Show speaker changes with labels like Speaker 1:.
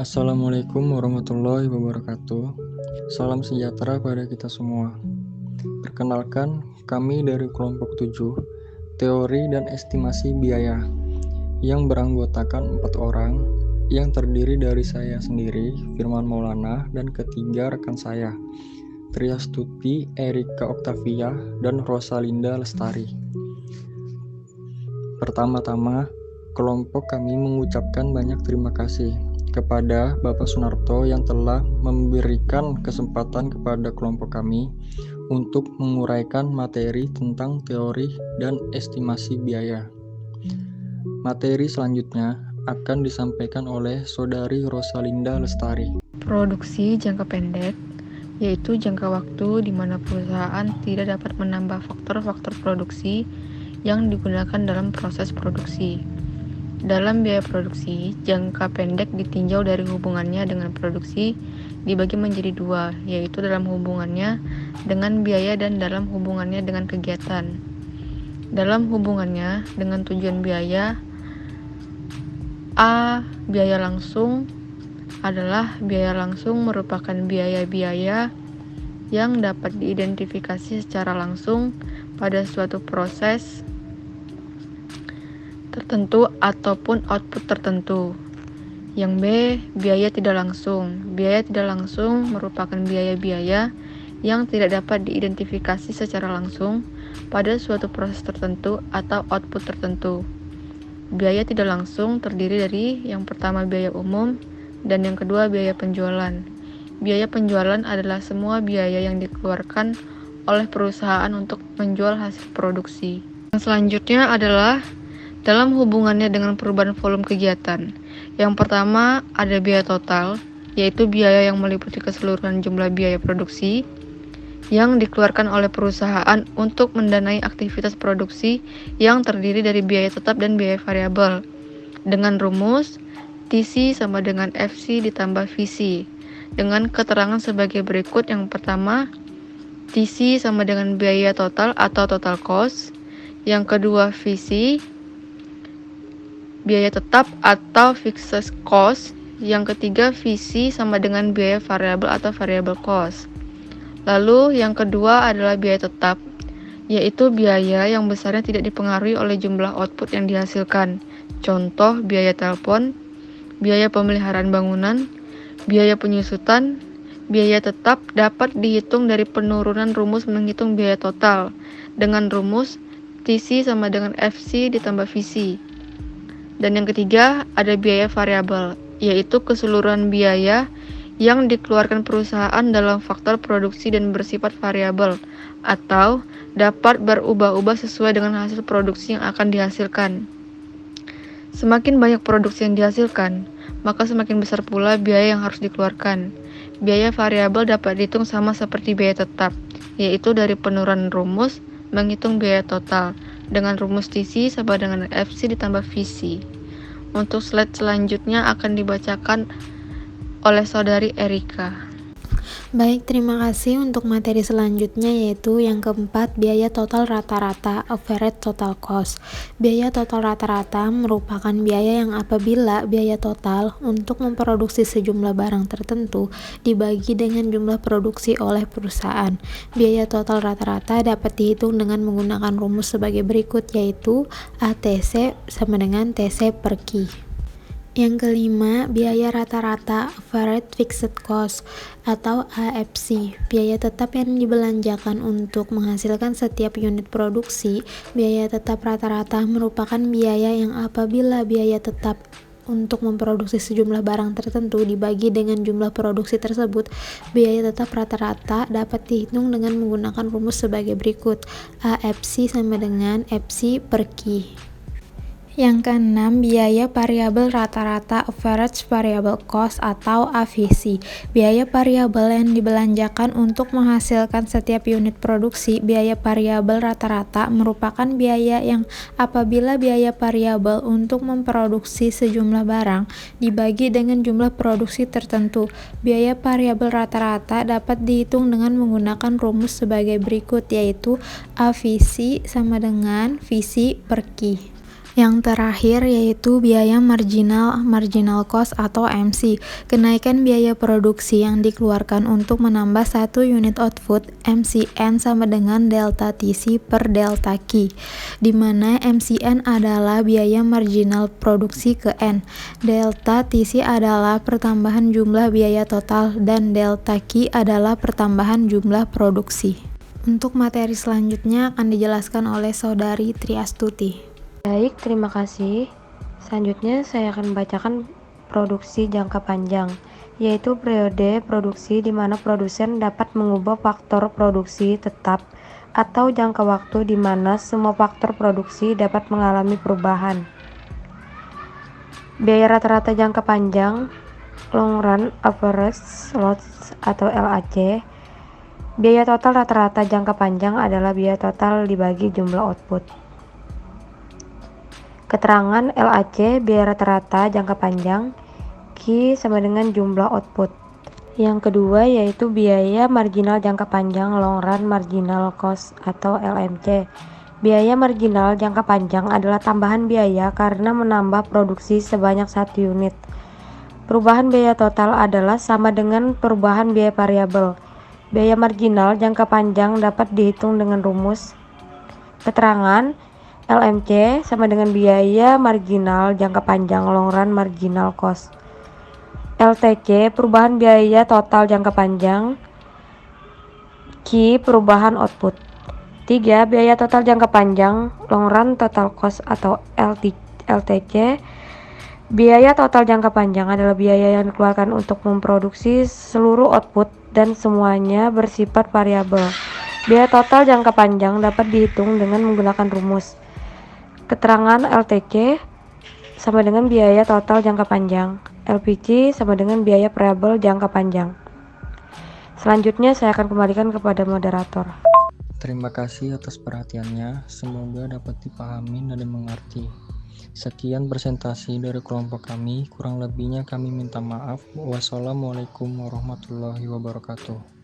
Speaker 1: Assalamualaikum warahmatullahi wabarakatuh. Salam sejahtera pada kita semua. Perkenalkan, kami dari kelompok 7, Teori dan Estimasi Biaya, yang beranggotakan 4 orang, yang terdiri dari saya sendiri, Firman Maulana, dan ketiga rekan saya, Triastuti, Erika Oktavia, dan Rosalinda Lestari. Pertama-tama, kelompok kami mengucapkan banyak terima kasih kepada Bapak Sunarto yang telah memberikan kesempatan kepada kelompok kami untuk menguraikan materi tentang teori dan estimasi biaya. Materi selanjutnya akan disampaikan oleh Saudari Rosalinda Lestari.
Speaker 2: Produksi jangka pendek, yaitu jangka waktu di mana perusahaan tidak dapat menambah faktor-faktor produksi yang digunakan dalam proses produksi. Dalam biaya produksi, jangka pendek ditinjau dari hubungannya dengan produksi dibagi menjadi dua, yaitu dalam hubungannya dengan biaya dan dalam hubungannya dengan kegiatan. Dalam hubungannya dengan tujuan biaya, A. Biaya langsung adalah biaya langsung merupakan biaya-biaya yang dapat diidentifikasi secara langsung pada suatu proses tertentu ataupun output tertentu. Yang B, biaya tidak langsung. Biaya tidak langsung merupakan biaya-biaya yang tidak dapat diidentifikasi secara langsung pada suatu proses tertentu atau output tertentu. Biaya tidak langsung terdiri dari yang pertama biaya umum dan yang kedua biaya penjualan. Biaya penjualan adalah semua biaya yang dikeluarkan oleh perusahaan untuk menjual hasil produksi. Yang selanjutnya adalah dalam hubungannya dengan perubahan volume kegiatan. Yang pertama ada biaya total, yaitu biaya yang meliputi keseluruhan jumlah biaya produksi yang dikeluarkan oleh perusahaan untuk mendanai aktivitas produksi yang terdiri dari biaya tetap dan biaya variabel. Dengan rumus TC sama dengan FC ditambah VC dengan keterangan sebagai berikut. Yang pertama, TC sama dengan biaya total atau total cost. Yang kedua, VC biaya tetap atau fixed cost. Yang ketiga, VC sama dengan biaya variabel atau variable cost. Lalu yang kedua adalah biaya tetap, yaitu biaya yang besarnya tidak dipengaruhi oleh jumlah output yang dihasilkan. Contoh, biaya telepon, biaya pemeliharaan bangunan, biaya penyusutan. Biaya tetap dapat dihitung dari penurunan rumus menghitung biaya total dengan rumus TC sama dengan FC ditambah VC. Dan yang ketiga ada biaya variabel, yaitu keseluruhan biaya yang dikeluarkan perusahaan dalam faktor produksi dan bersifat variabel atau dapat berubah-ubah sesuai dengan hasil produksi yang akan dihasilkan. Semakin banyak produksi yang dihasilkan, maka semakin besar pula biaya yang harus dikeluarkan. Biaya variabel dapat dihitung sama seperti biaya tetap, yaitu dari penurunan rumus menghitung biaya total dengan rumus TC sama dengan FC ditambah VC. Untuk slide selanjutnya akan dibacakan oleh Saudari Erika.
Speaker 3: Baik, terima kasih. Untuk materi selanjutnya yaitu yang keempat, biaya total rata-rata, average total cost. Biaya total rata-rata merupakan biaya yang apabila biaya total untuk memproduksi sejumlah barang tertentu dibagi dengan jumlah produksi oleh perusahaan. Biaya total rata-rata dapat dihitung dengan menggunakan rumus sebagai berikut, yaitu ATC sama dengan TC per Q. Yang kelima, biaya rata-rata average fixed cost atau AFC. Biaya tetap yang dibelanjakan untuk menghasilkan setiap unit produksi. Biaya tetap rata-rata merupakan biaya yang apabila biaya tetap untuk memproduksi sejumlah barang tertentu dibagi dengan jumlah produksi tersebut, biaya tetap rata-rata dapat dihitung dengan menggunakan rumus sebagai berikut. AFC sama dengan FC per Q. Yang keenam, biaya variabel rata-rata average variable cost atau AVC. Biaya variabel yang dibelanjakan untuk menghasilkan setiap unit produksi. Biaya variabel rata-rata merupakan biaya yang apabila biaya variabel untuk memproduksi sejumlah barang dibagi dengan jumlah produksi tertentu. Biaya variabel rata-rata dapat dihitung dengan menggunakan rumus sebagai berikut, yaitu AVC sama dengan VC per Q. Yang terakhir yaitu biaya marginal cost atau MC. Kenaikan biaya produksi yang dikeluarkan untuk menambah satu unit output MCN sama dengan delta TC per delta Q, di mana MCN adalah biaya marginal produksi ke N, delta TC adalah pertambahan jumlah biaya total, dan delta Q adalah pertambahan jumlah produksi. Untuk materi selanjutnya akan dijelaskan oleh Saudari Triastuti.
Speaker 4: Baik, terima kasih. Selanjutnya saya akan membacakan produksi jangka panjang, yaitu periode produksi di mana produsen dapat mengubah faktor produksi tetap atau jangka waktu di mana semua faktor produksi dapat mengalami perubahan. Biaya rata-rata jangka panjang, long run average loss atau LAC. Biaya total rata-rata jangka panjang adalah biaya total dibagi jumlah output. Keterangan LAC, biaya rata-rata jangka panjang, Q sama dengan jumlah output. Yang kedua yaitu biaya marginal jangka panjang, long run marginal cost atau LMC. Biaya marginal jangka panjang adalah tambahan biaya karena menambah produksi sebanyak 1 unit. Perubahan biaya total adalah sama dengan perubahan biaya variabel. Biaya marginal jangka panjang dapat dihitung dengan rumus. Keterangan LMC sama dengan biaya marginal jangka panjang, long run marginal cost. LTC, perubahan biaya total jangka panjang, Q, perubahan output. 3. Biaya total jangka panjang, long run total cost atau LTC. Biaya total jangka panjang adalah biaya yang dikeluarkan untuk memproduksi seluruh output dan semuanya bersifat variabel. Biaya total jangka panjang dapat dihitung dengan menggunakan rumus. Keterangan LTC sama dengan biaya total jangka panjang, LPC sama dengan biaya variabel jangka panjang. Selanjutnya saya akan kembalikan kepada moderator.
Speaker 1: Terima kasih atas perhatiannya, semoga dapat dipahami dan dimengerti. Sekian presentasi dari kelompok kami, kurang lebihnya kami minta maaf. Wassalamualaikum warahmatullahi wabarakatuh.